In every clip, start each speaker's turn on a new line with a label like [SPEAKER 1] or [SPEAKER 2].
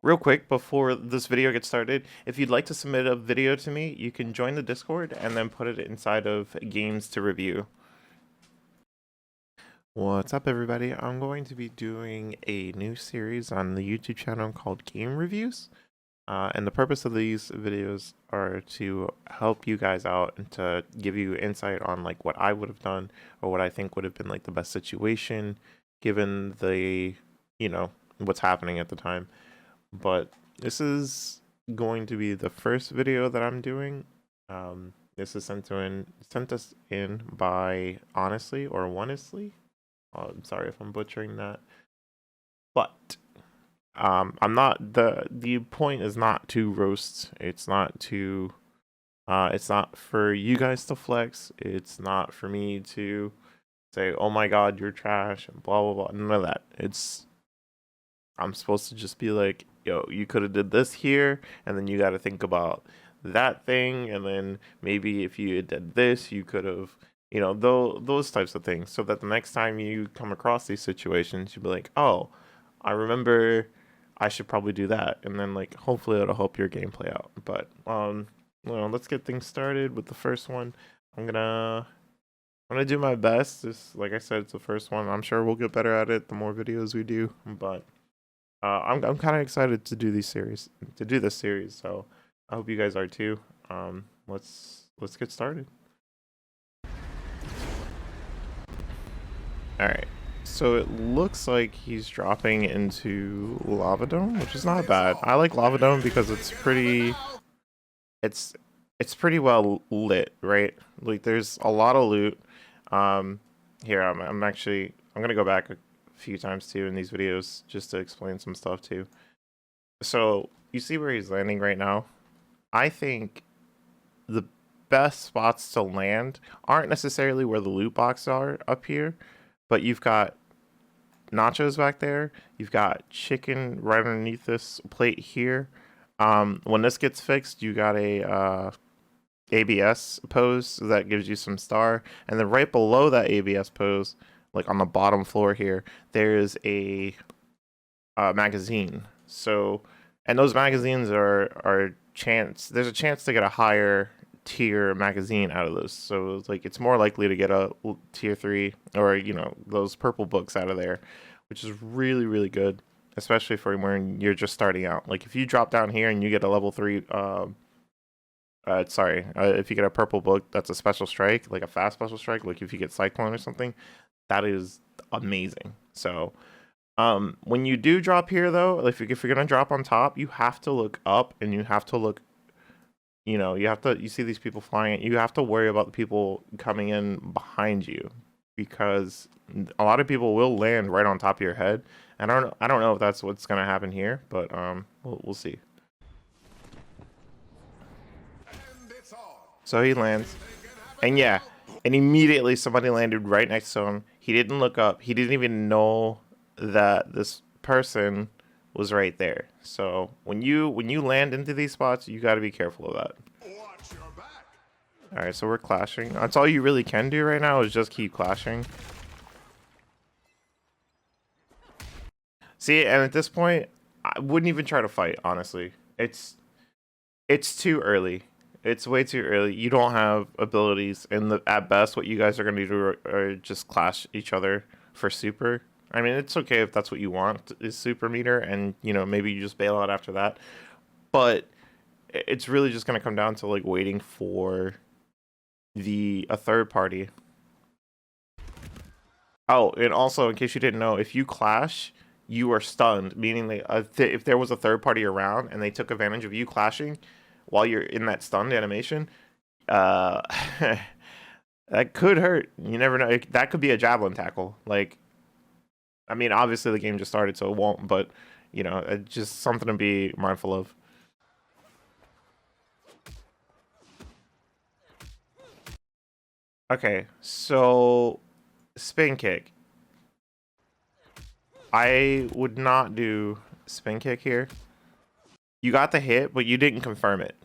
[SPEAKER 1] Real quick, before this video gets started, if you'd like to submit a video to me, you can join the Discord and then put it inside of games to review. What's up, everybody? I'm going to be doing a new series on the YouTube channel called Game Reviews. And the purpose of these videos are to help you guys out and to give you insight on like what I would have done or what I think would have been like the best situation given the, what's happening at the time. But this is going to be the first video that I'm doing. This is sent us in by Honestly or Honestly. I'm sorry if I'm butchering that, but I'm not the point is not to roast. It's not to it's not for you guys to flex. It's not for me to say, oh my god, you're trash and blah blah blah. None of that. I'm supposed to just be like, yo, you could have did this here, and then you got to think about that thing, and then maybe if you did this, you could have, those types of things, so that the next time you come across these situations, you'll be like, oh, I remember I should probably do that, and then like hopefully it'll help your gameplay out. But let's get things started with the first one. I'm gonna do my best. Just like I said, it's the first one. I'm sure we'll get better at it the more videos we do, but I'm kind of excited to do this series. So I hope you guys are too. Let's get started. All right. So it looks like he's dropping into Lava Dome, which is not bad. I like Lava Dome because it's pretty well lit, right? Like there's a lot of loot. Here I'm gonna go back a few times too in these videos just to explain some stuff too. So you see where he's landing right now? I think the best spots to land aren't necessarily where the loot boxes are up here, but you've got nachos back there, you've got chicken right underneath this plate here. When this gets fixed, you got a ABS pose that gives you some star, and then right below that ABS pose, like on the bottom floor here, there is a magazine. So, and those magazines are there's a chance to get a higher tier magazine out of those. So it's like it's more likely to get a tier 3 or those purple books out of there, which is really really good, especially for when you're just starting out. Like if you drop down here and you get a level 3 if you get a purple book that's a special strike, like a fast special strike, like if you get Cyclone or something, that is amazing. So when you do drop here though, if you're gonna drop on top, you have to look up and you have to look, you see these people flying, you have to worry about the people coming in behind you, because a lot of people will land right on top of your head. And I don't know if that's what's gonna happen here, but we'll see. So he lands, and yeah, and immediately somebody landed right next to him. He didn't look up. He didn't even know that this person was right there. So when you land into these spots, you got to be careful of that. All right, so we're clashing. That's all you really can do right now is just keep clashing. See, and at this point, I wouldn't even try to fight, honestly. It's too early. It's way too early. You don't have abilities, and at best, what you guys are going to do are just clash each other for super. I mean, it's okay if that's what you want, is super meter, and maybe you just bail out after that. But it's really just going to come down to like waiting for a third party. Oh, and also in case you didn't know, if you clash, you are stunned, meaning if there was a third party around and they took advantage of you clashing while you're in that stunned animation, that could hurt. You never know. That could be a javelin tackle. Like, I mean, obviously the game just started, so it won't, but it's just something to be mindful of. Okay, so spin kick. I would not do spin kick here. You got the hit, but you didn't confirm it.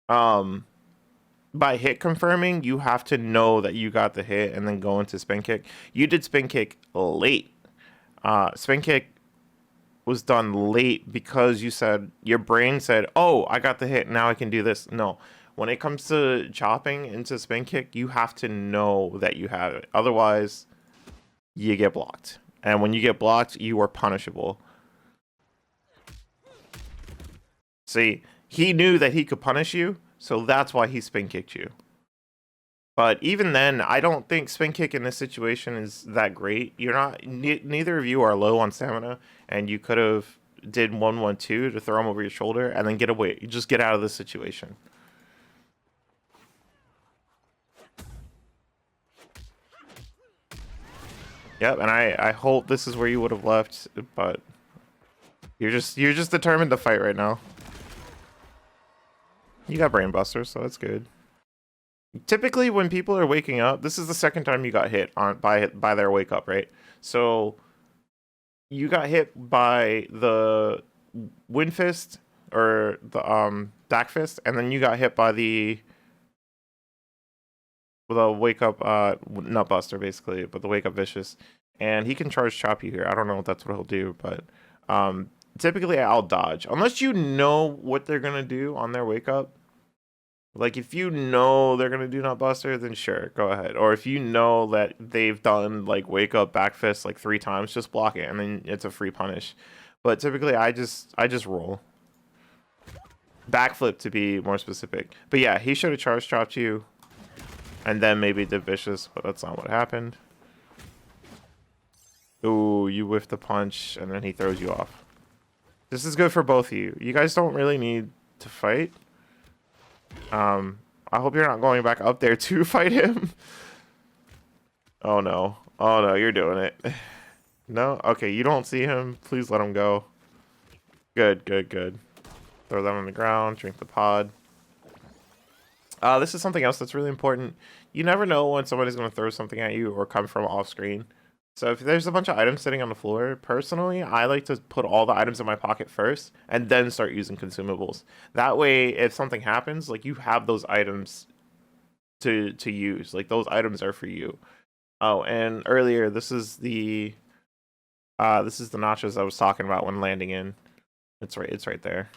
[SPEAKER 1] By hit confirming, you have to know that you got the hit and then go into spin kick. You did spin kick late. Spin kick was done late because you said your brain said, "Oh, I got the hit. Now I can do this." No. When it comes to chopping into spin kick, you have to know that you have it. Otherwise, you get blocked. And when you get blocked, you are punishable. See, he knew that he could punish you, so that's why he spin kicked you. But even then, I don't think spin kick in this situation is that great. You're not, neither of you are low on stamina, and you could have did 1-1-2 to throw him over your shoulder and then get away. You just get out of this situation. Yep, and I hope this is where you would have left, but you're just determined to fight right now. You got brain busters, so that's good. Typically, when people are waking up, this is the second time you got hit by their wake up, right? So you got hit by the wind fist or the back fist, and then you got hit by the wake up nut buster basically, but the wake up vicious, and he can charge chop you here. I don't know if that's what he'll do, but typically I'll dodge unless you know what they're gonna do on their wake up. Like if you know they're gonna do nut buster, then sure, go ahead. Or if you know that they've done like wake up back fist like 3 times, just block it and then it's a free punish. But typically I just roll. Backflip to be more specific. But yeah, he should have charge chopped you. And then maybe did vicious, but that's not what happened. Ooh, you whiffed the punch, and then he throws you off. This is good for both of you. You guys don't really need to fight. I hope you're not going back up there to fight him. Oh no. Oh no, you're doing it. No? Okay, you don't see him. Please let him go. Good, good, good. Throw them on the ground, drink the pod. This is something else that's really important. You never know when somebody's going to throw something at you or come from off screen. So if there's a bunch of items sitting on the floor, personally, I like to put all the items in my pocket first and then start using consumables. That way, if something happens, like you have those items to use. Like those items are for you. Oh, and earlier, this is the nachos I was talking about when landing in. It's right there.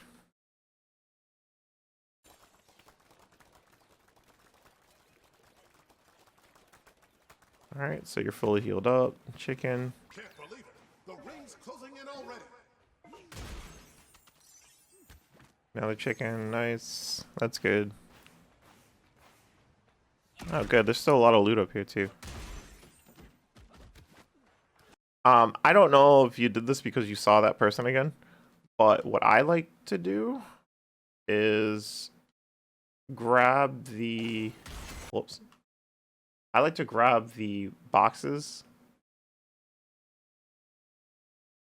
[SPEAKER 1] Alright, so you're fully healed up. Chicken.
[SPEAKER 2] Can't believe it. The ring's closing in already.
[SPEAKER 1] Another chicken. Nice. That's good. Oh, good. There's still a lot of loot up here, too. I don't know if you did this because you saw that person again, but what I like to do is grab the... Whoops. I like to grab the boxes.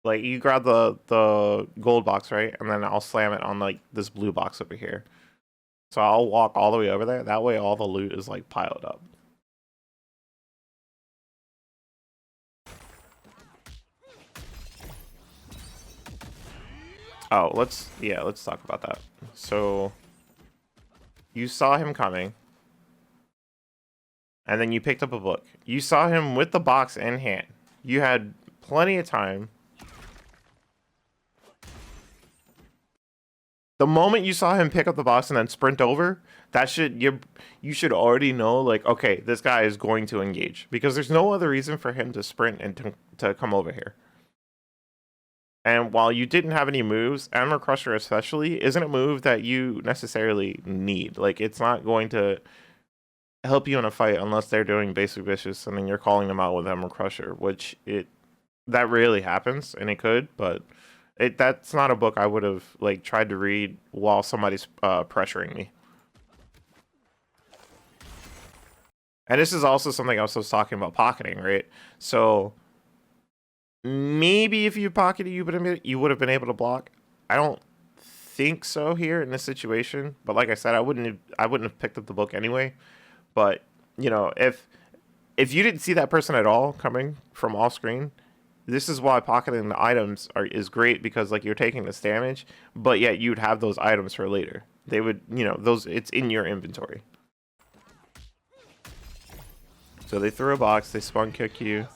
[SPEAKER 1] Like you grab the gold box, right? And then I'll slam it on like this blue box over here. So I'll walk all the way over there. That way all the loot is like piled up. Oh, let's talk about that. So you saw him coming. And then you picked up a book. You saw him with the box in hand. You had plenty of time. The moment you saw him pick up the box and then sprint over, you should already know, like, okay, this guy is going to engage. Because there's no other reason for him to sprint and to come over here. And while you didn't have any moves, Armor Crusher especially isn't a move that you necessarily need. Like, it's not going to help you in a fight unless they're doing basic vicious and then you're calling them out with Armor Crusher, which that rarely happens, and it could, but that's not a book I would have like tried to read while somebody's pressuring me. And this is also something else I was talking about pocketing, right? So maybe if you pocketed, you would have been able to block. I don't think so here in this situation, but like I said, I wouldn't have picked up the book anyway. But, you know, if you didn't see that person at all coming from off screen, this is why pocketing the items is great, because like you're taking this damage, but yet you'd have those items for later. They would, you know, it's in your inventory. So they threw a box, they spun kick you.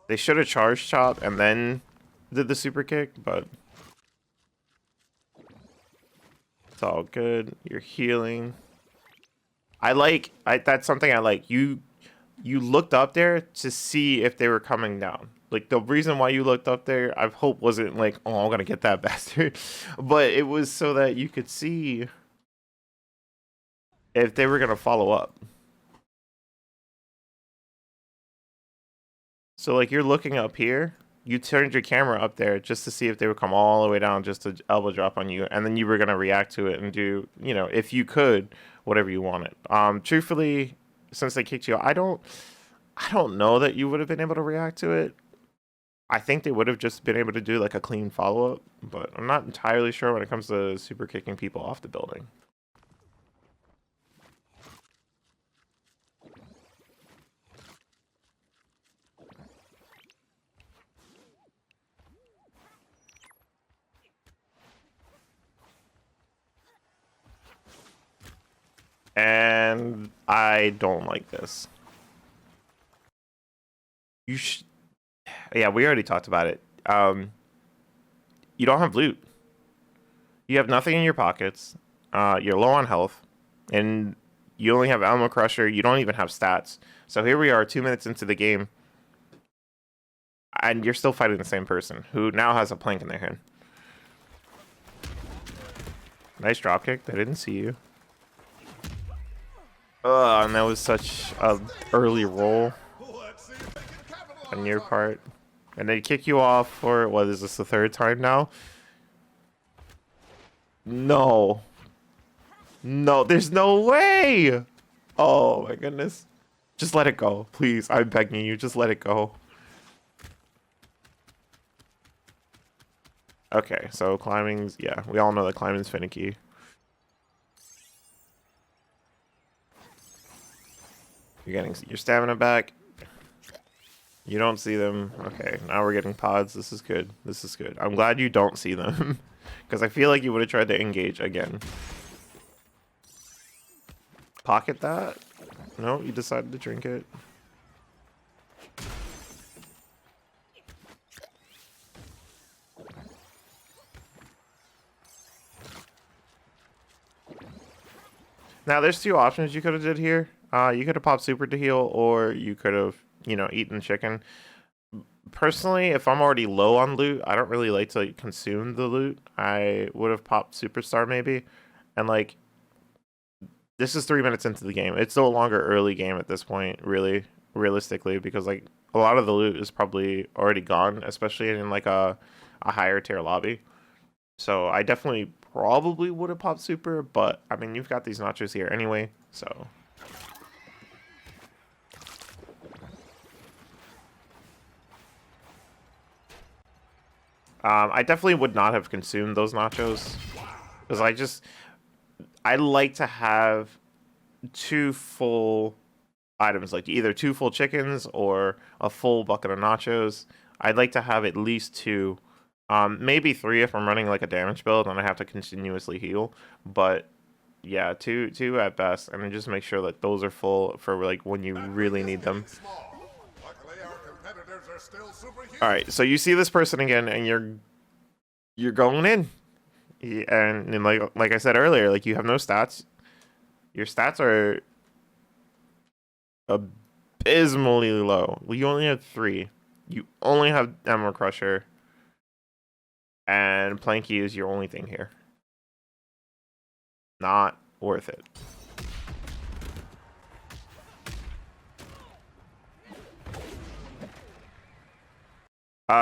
[SPEAKER 1] They should have charged chop and then did the super kick, but It's all good. You're healing. That's something I like. You looked up there to see if they were coming down. Like, the reason why you looked up there, I hope wasn't like, oh, I'm gonna get that bastard. But it was so that you could see if they were gonna follow up. So like, you're looking up here, you turned your camera up there just to see if they would come all the way down just to elbow drop on you, and then you were gonna react to it and do, you know, if you could, whatever you wanted. Truthfully, since they kicked you out, I don't know that you would have been able to react to it. I think they would have just been able to do like a clean follow-up, but I'm not entirely sure when it comes to super kicking people off the building. And I don't like this. Yeah, we already talked about it. You don't have loot. You have nothing in your pockets. You're low on health, and you only have ammo crusher. You don't even have stats. So here we are, 2 minutes into the game, and you're still fighting the same person who now has a plank in their hand. Nice dropkick. They didn't see you. And that was such a early roll on your part. And they kick you off for, what is this, the third time now? No. No, there's no way! Oh my goodness. Just let it go, please. I'm begging you, just let it go. Okay, so climbing's, yeah, we all know that climbing's finicky. You're getting your stamina back. You don't see them. Okay, now we're getting pods. This is good. This is good. I'm glad you don't see them. Because I feel like you would have tried to engage again. Pocket that? No, you decided to drink it. Now, there's two options you could have did here. You could have popped super to heal, or you could have, you know, eaten chicken. Personally, if I'm already low on loot, I don't really like to consume the loot. I would have popped superstar maybe. And like, this is 3 minutes into the game. It's no longer early game at this point, really, realistically, because like a lot of the loot is probably already gone, especially in like a higher tier lobby. So I definitely probably would have popped super, but I mean, you've got these nachos here anyway, so. I definitely would not have consumed those nachos, because I like to have 2 full items, like either 2 full chickens or a full bucket of nachos. I'd like to have at least 2, maybe 3 if I'm running like a damage build and I have to continuously heal. But yeah, two at best, and then just make sure that those are full for like when you really need them. All right, so you see this person again, and you're going in, and like I said earlier, like you have no stats. Your stats are abysmally low. You only have 3. You only have ammo crusher, and planky is your only thing here. Not worth it.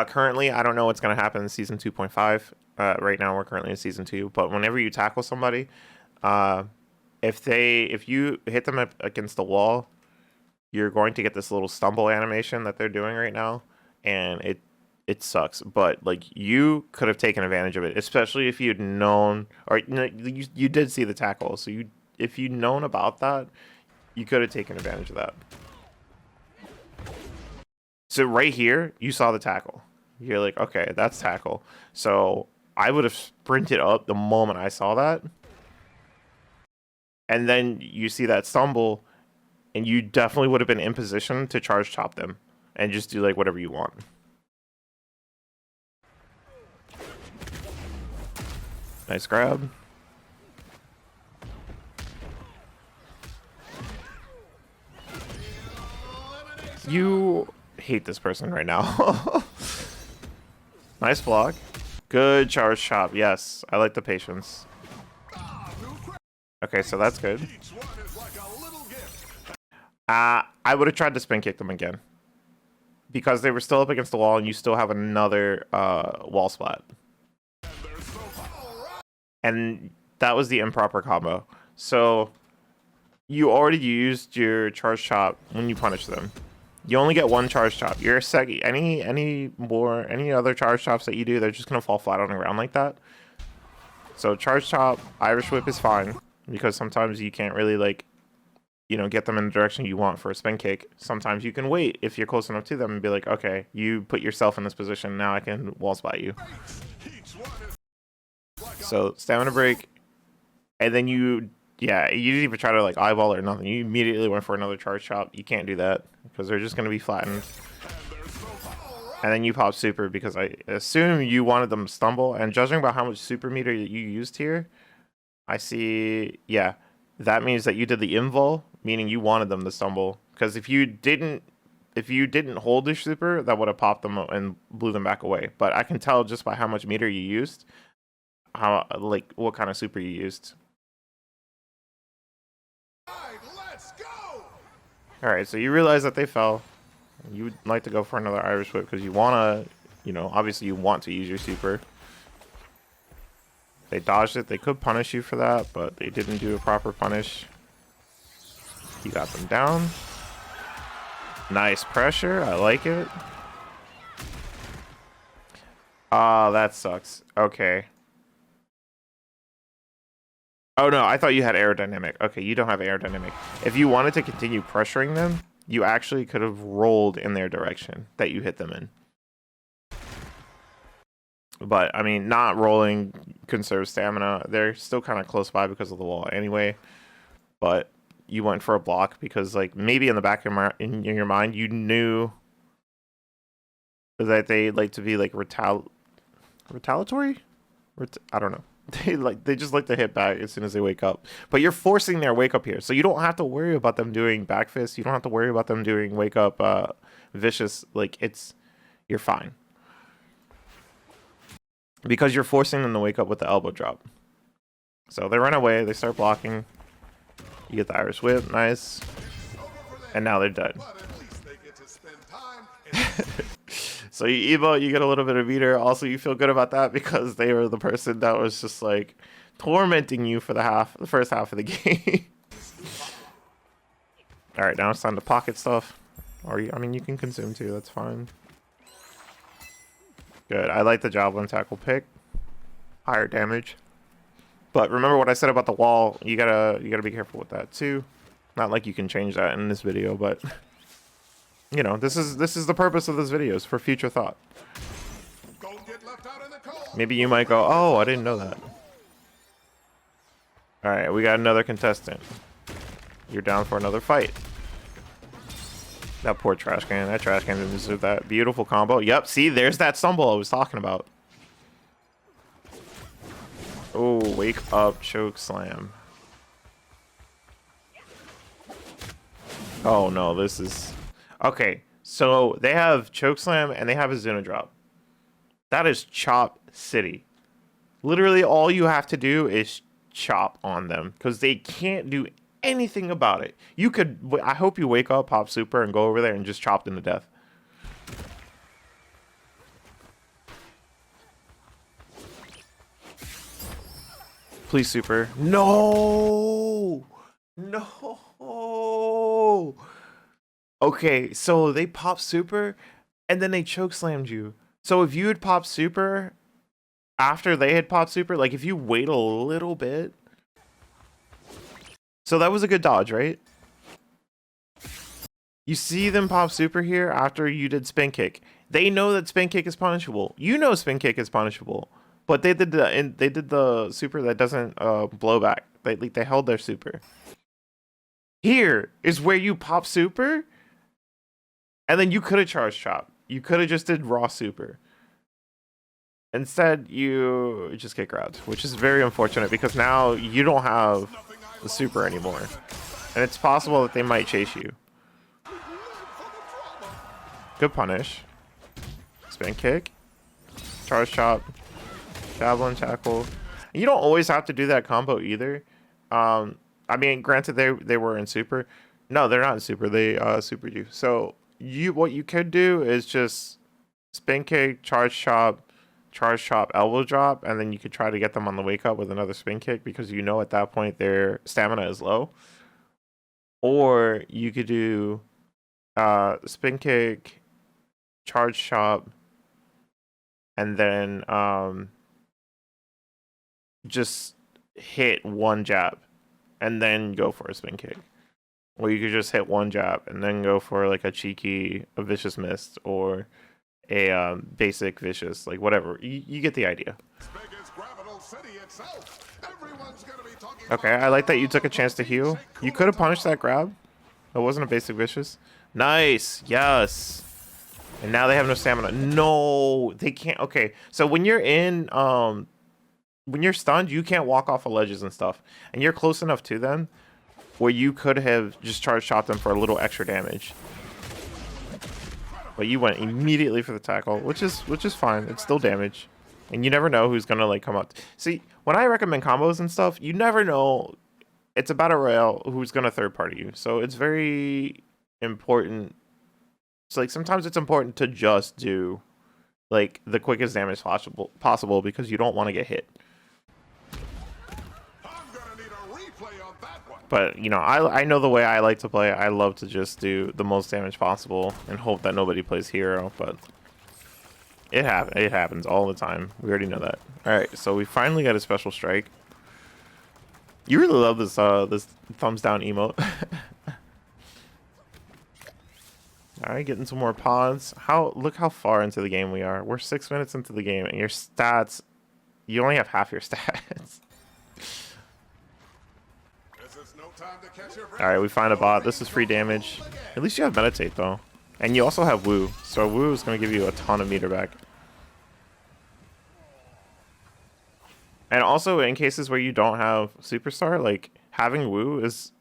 [SPEAKER 1] Currently, I don't know what's going to happen in season 2.5. Right now, we're currently in season 2. But whenever you tackle somebody, if you hit them against the wall, you're going to get this little stumble animation that they're doing right now, and it sucks. But like, you could have taken advantage of it, especially if you'd known, or you did see the tackle. So if you'd known about that, you could have taken advantage of that. So right here, you saw the tackle. You're like, okay, that's tackle. So I would have sprinted up the moment I saw that. And then you see that stumble, and you definitely would have been in position to charge chop them and just do like whatever you want. Nice grab. You hate this person right now. Nice block. Good charge chop. Yes, I like the patience. Okay, so that's good. I would have tried to spin kick them again. Because they were still up against the wall and you still have another wall splat. And that was the improper combo. So you already used your charge chop when you punish them. You only get one charge chop. Your any other charge chops that you do, they're just gonna fall flat on the ground like that. So charge chop, Irish whip is fine because sometimes you can't really like, you know, get them in the direction you want for a spin kick. Sometimes you can wait if you're close enough to them and be like, okay, you put yourself in this position, now I can wall spot you. So stamina break, and then you didn't even try to like eyeball or nothing. You immediately went for another charge chop. You can't do that because they're just going to be flattened. And then you pop super because I assume you wanted them to stumble. And judging by how much super meter you used here, I see, yeah, that means that you did the invul, meaning you wanted them to stumble. Because if you didn't hold the super, that would have popped them and blew them back away. But I can tell just by how much meter you used, what kind of super you used. All right, so you realize that they fell. You would like to go for another Irish whip because you want to, you know, obviously you want to use your super. They dodged it. They could punish you for that, but they didn't do a proper punish. You got them down. Nice pressure. I like it. Ah, that sucks. Okay. Oh no, I thought you had aerodynamic. Okay, you don't have aerodynamic. If you wanted to continue pressuring them, you actually could have rolled in their direction that you hit them in. But, I mean, not rolling conserves stamina. They're still kind of close by because of the wall anyway. But you went for a block because, like, maybe in the back of your mind, you knew that they like to be, like, retaliatory? I don't know. They just like to hit back as soon as they wake up. But you're forcing their wake up here. So you don't have to worry about them doing back fist. You don't have to worry about them doing wake up vicious. Like, you're fine. Because you're forcing them to wake up with the elbow drop. So they run away, they start blocking. You get the Irish whip, nice. And now they're dead. So you emote, you get a little bit of meter. Also, you feel good about that because they were the person that was just like tormenting you for the first half of the game. All right, now it's time to pocket stuff. Or I mean, you can consume too. That's fine. Good. I like the javelin tackle pick. Higher damage. But remember what I said about the wall. You gotta be careful with that too. Not like you can change that in this video, but you know, this is the purpose of this video, is for future thought. Maybe you might go, oh, I didn't know that. All right, we got another contestant. You're down for another fight. That poor trash can. That trash can didn't deserve that. Beautiful combo. Yep, see, there's that stumble I was talking about. Oh, wake up, choke slam. Oh no, this is... Okay, so they have choke slam and they have a Zuna drop. That is chop city. Literally all you have to do is chop on them because they can't do anything about it. You could... I hope you wake up, pop super, and go over there and just chop them to death. Please super. No! No! Okay, so they pop super and then they choke slammed you. So if you had popped super after they had popped super, like if you wait a little bit. So that was a good dodge, right? You see them pop super here after you did spin kick. They know that spin kick is punishable. You know spin kick is punishable. But they did the super that doesn't blow back. They held their super. Here is where you pop super. And then you could have charged chop. You could have just did raw super. Instead, you just kick out, which is very unfortunate because now you don't have the super anymore. And it's possible that they might chase you. Good punish. Spin kick. Charge chop. Javelin tackle. You don't always have to do that combo either. I mean, granted they were in super. No, they're not in super. They supered you. So what you could do is just spin kick, charge chop, elbow drop, and then you could try to get them on the wake up with another spin kick because you know at that point their stamina is low. Or you could do spin kick, charge chop, and then just hit one jab and then go for a spin kick. Or you could just hit one jab and then go for like a vicious mist or a basic vicious, like whatever. You get the idea. Okay, I like that you took a chance to heal. You could have punished that grab. It wasn't a basic vicious. Nice. Yes. And now they have no stamina. No, they can't. Okay, so when you're in when you're stunned, you can't walk off of ledges and stuff, and you're close enough to them where you could have just charge shot them for a little extra damage. But you went immediately for the tackle, which is fine. It's still damage, and you never know who's gonna like come up. See, when I recommend combos and stuff, you never know. It's a battle royale who's gonna third party you, so it's very important. So like sometimes it's important to just do like the quickest damage possible because you don't want to get hit. But you know, I know the way I like to play. I love to just do the most damage possible and hope that nobody plays hero. But it happens all the time. We already know that. All right, so we finally got a special strike. You really love this this thumbs down emote. All right, getting some more pods. Look how far into the game we are. We're 6 minutes into the game, and your stats, you only have half your stats. All right, we find a bot. This is free damage. At least you have meditate though, and you also have woo. So woo is going to give you a ton of meter back. And also in cases where you don't have superstar, like having woo is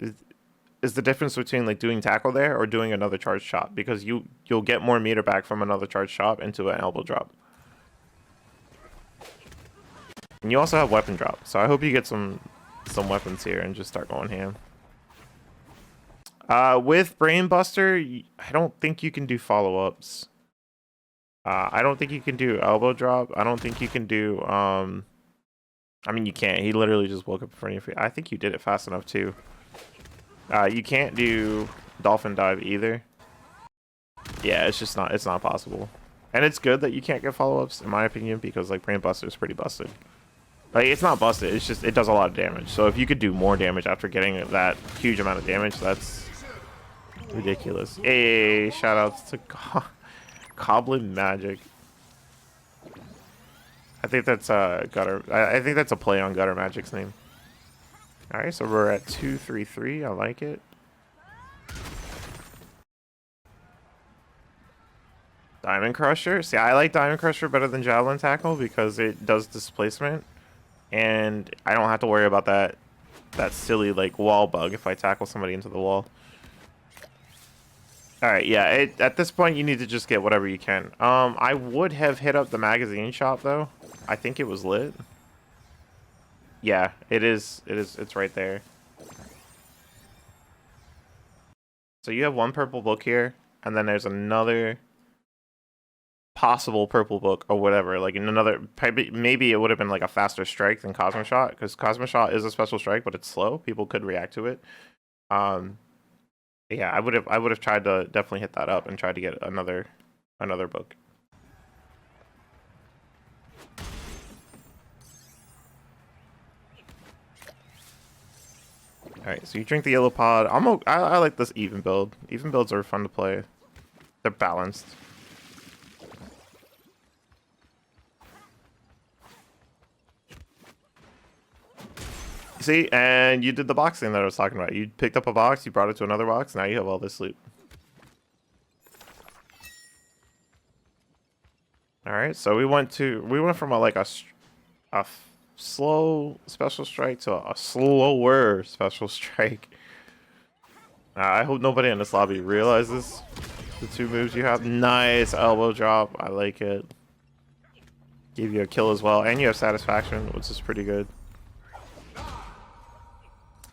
[SPEAKER 1] the difference between like doing tackle there or doing another charge chop, because you'll get more meter back from another charge chop into an elbow drop. And you also have weapon drop, so I hope you get some weapons here and just start going ham. With Brain Buster, I don't think you can do follow-ups. I don't think you can do elbow drop. I don't think you can do I mean, you can't. He literally just woke up in front of you. I think you did it fast enough too. You can't do dolphin dive either. Yeah, it's not possible. And it's good that you can't get follow-ups in my opinion, because like Brain Buster is pretty busted. Like, it's not busted, it's just it does a lot of damage. So if you could do more damage after getting that huge amount of damage, that's ridiculous. Hey, shout outs to Goblin Magic. I think that's Gutter. I think that's a play on Gutter Magic's name. All right, so we're at 2-3-3. I like it. Diamond Crusher. See, I like Diamond Crusher better than Javelin Tackle because it does displacement, and I don't have to worry about that silly like wall bug if I tackle somebody into the wall. All right, yeah. At this point, you need to just get whatever you can. I would have hit up the magazine shop though. I think it was lit. Yeah, it is. It's right there. So you have one purple book here, and then there's another possible purple book or whatever. Like in another, maybe it would have been like a faster strike than Cosmo Shot, because Cosmo Shot is a special strike, but it's slow. People could react to it. Yeah, I would have tried to definitely hit that up and try to get another book. All right, so you drink the yellow pod. I like this even build. Even builds are fun to play. They're balanced. See, and you did the box thing that I was talking about. You picked up a box, you brought it to another box, now you have all this loot. All right, so we went from a slow special strike to a slower special strike. I hope nobody in this lobby realizes. The two moves you have. Nice elbow drop. I like it. Give you a kill as well. And you have satisfaction, which is pretty good.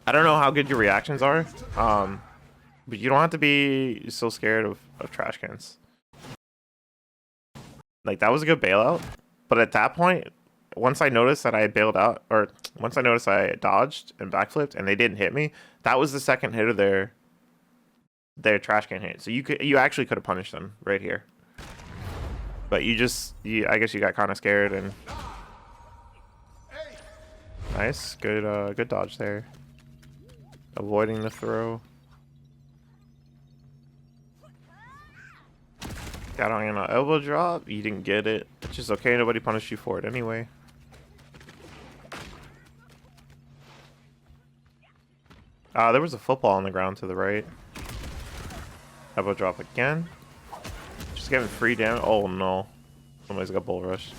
[SPEAKER 1] I don't know how good your reactions are. But you don't have to be so scared of trash cans. Like, that was a good bailout. But at that point, once I noticed that I had bailed out, or once I noticed I dodged and backflipped and they didn't hit me, that was the second hit of their trash can hit. So you actually could have punished them right here. But I guess you got kind of scared and nice, good dodge there. Avoiding the throw. Got on an elbow drop. You didn't get it. It's just okay. Nobody punished you for it anyway. There was a football on the ground to the right. Elbow drop again. Just getting free damage. Oh no. Somebody's got bull rush.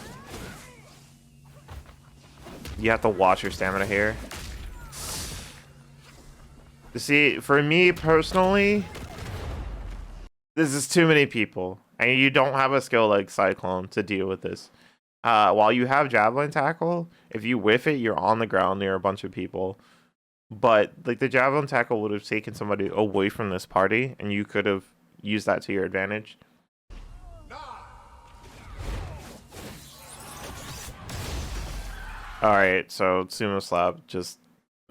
[SPEAKER 1] You have to watch your stamina here. See, for me personally, this is too many people. And you don't have a skill like Cyclone to deal with this. While you have Javelin Tackle, if you whiff it, you're on the ground near a bunch of people. But like the Javelin Tackle would have taken somebody away from this party, and you could have used that to your advantage. Alright, so Sumo Slap, just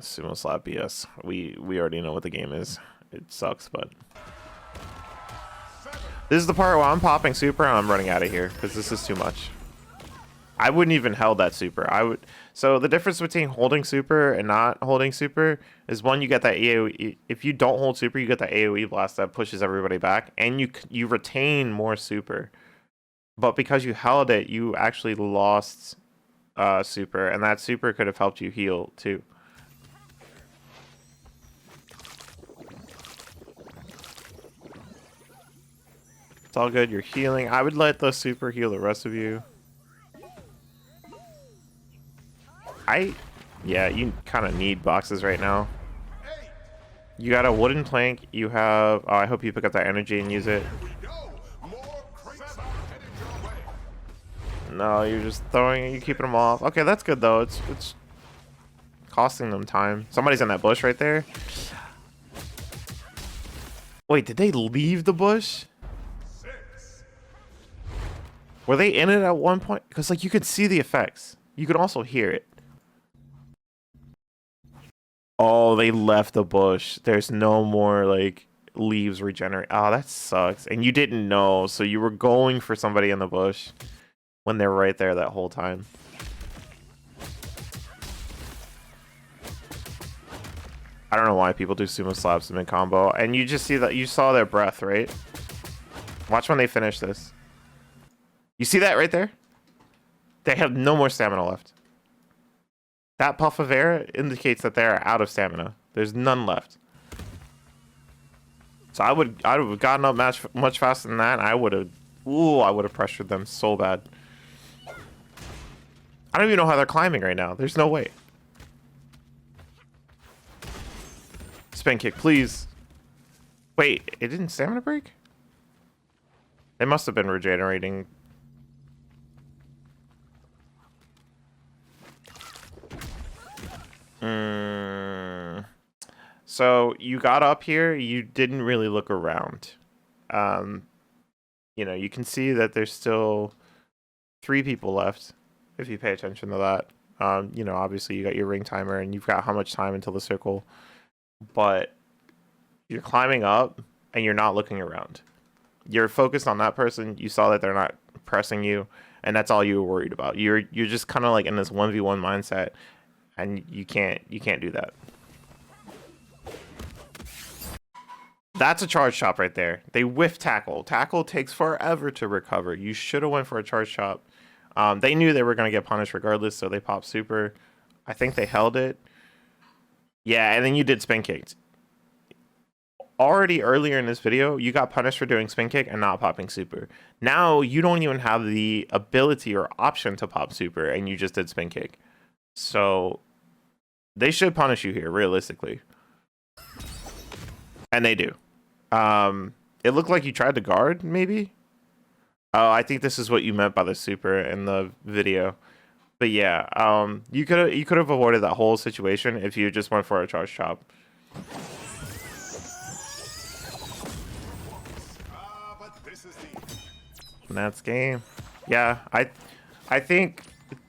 [SPEAKER 1] Sumo Slap BS. We already know what the game is. It sucks, but... This is the part where I'm popping super and I'm running out of here because this is too much. I wouldn't even held that super. So the difference between holding super and not holding super is one, you get that AoE. If you don't hold super, you get that AoE blast that pushes everybody back, and you retain more super. But because you held it, you actually lost super, and that super could have helped you heal too. It's all good. You're healing. I would let the super heal the rest of you. Yeah, you kind of need boxes right now. You got a wooden plank. You have... Oh, I hope you pick up that energy and use it. No, you're just throwing it. You're keeping them off. Okay, that's good, though. It's costing them time. Somebody's in that bush right there. Wait, did they leave the bush? Were they in it at one point? Because, like, you could see the effects. You could also hear it. Oh, they left the bush. There's no more, like, leaves regenerate. Oh, that sucks. And you didn't know, so you were going for somebody in the bush when they're right there that whole time. I don't know why people do sumo slaps in mid-combo. And you just see that, you saw their breath, right? Watch when they finish this. You see that right there? They have no more stamina left. That puff of air indicates that they are out of stamina. There's none left. So I would have gotten up much faster than that. And I would have pressured them so bad. I don't even know how they're climbing right now. There's no way. Spin kick, please. Wait, it didn't stamina break? They must have been regenerating. So you got up here, you didn't really look around. You know, you can see that there's still 3 people left, if you pay attention to that. You know, obviously you got your ring timer and you've got how much time until the circle. But you're climbing up and you're not looking around. You're focused on that person. You saw that they're not pressing you, and that's all you were worried about. You're just kind of like in this 1v1 mindset, and you can't do that. That's a charge chop right there. They whiff tackle. Tackle takes forever to recover. You should have went for a charge chop. They knew they were going to get punished regardless, so they popped super. I think they held it. Yeah, and then you did spin kicked. Already earlier in this video, you got punished for doing spin kick and not popping super. Now you don't even have the ability or option to pop super, and you just did spin kick. So they should punish you here, realistically. And they do. It looked like you tried to guard, maybe. Oh, I think this is what you meant by the super in the video. But yeah, you could have avoided that whole situation if you just went for a charge chop.
[SPEAKER 2] But this is the
[SPEAKER 1] And that's game. Yeah, I think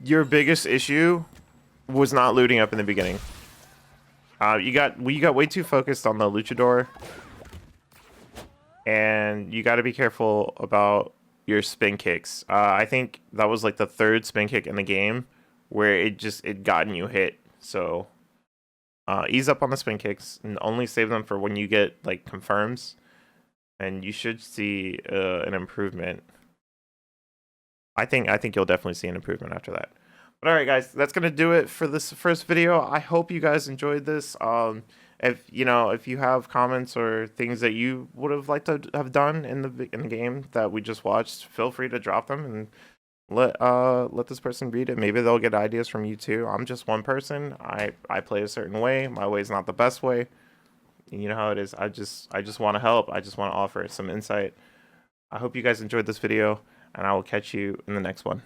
[SPEAKER 1] your biggest issue was not looting up in the beginning. You got way too focused on the luchador, and you got to be careful about your spin kicks. I think that was like the third spin kick in the game where it gotten you hit. So ease up on the spin kicks and only save them for when you get like confirms, and you should see an improvement. I think you'll definitely see an improvement after that. But all right, guys, that's gonna do it for this first video. I hope you guys enjoyed this. If you have comments or things that you would have liked to have done in the game that we just watched, feel free to drop them and let this person read it. Maybe they'll get ideas from you too. I'm just one person. I play a certain way. My way is not the best way. You know how it is. I just want to help. I just want to offer some insight. I hope you guys enjoyed this video, and I will catch you in the next one.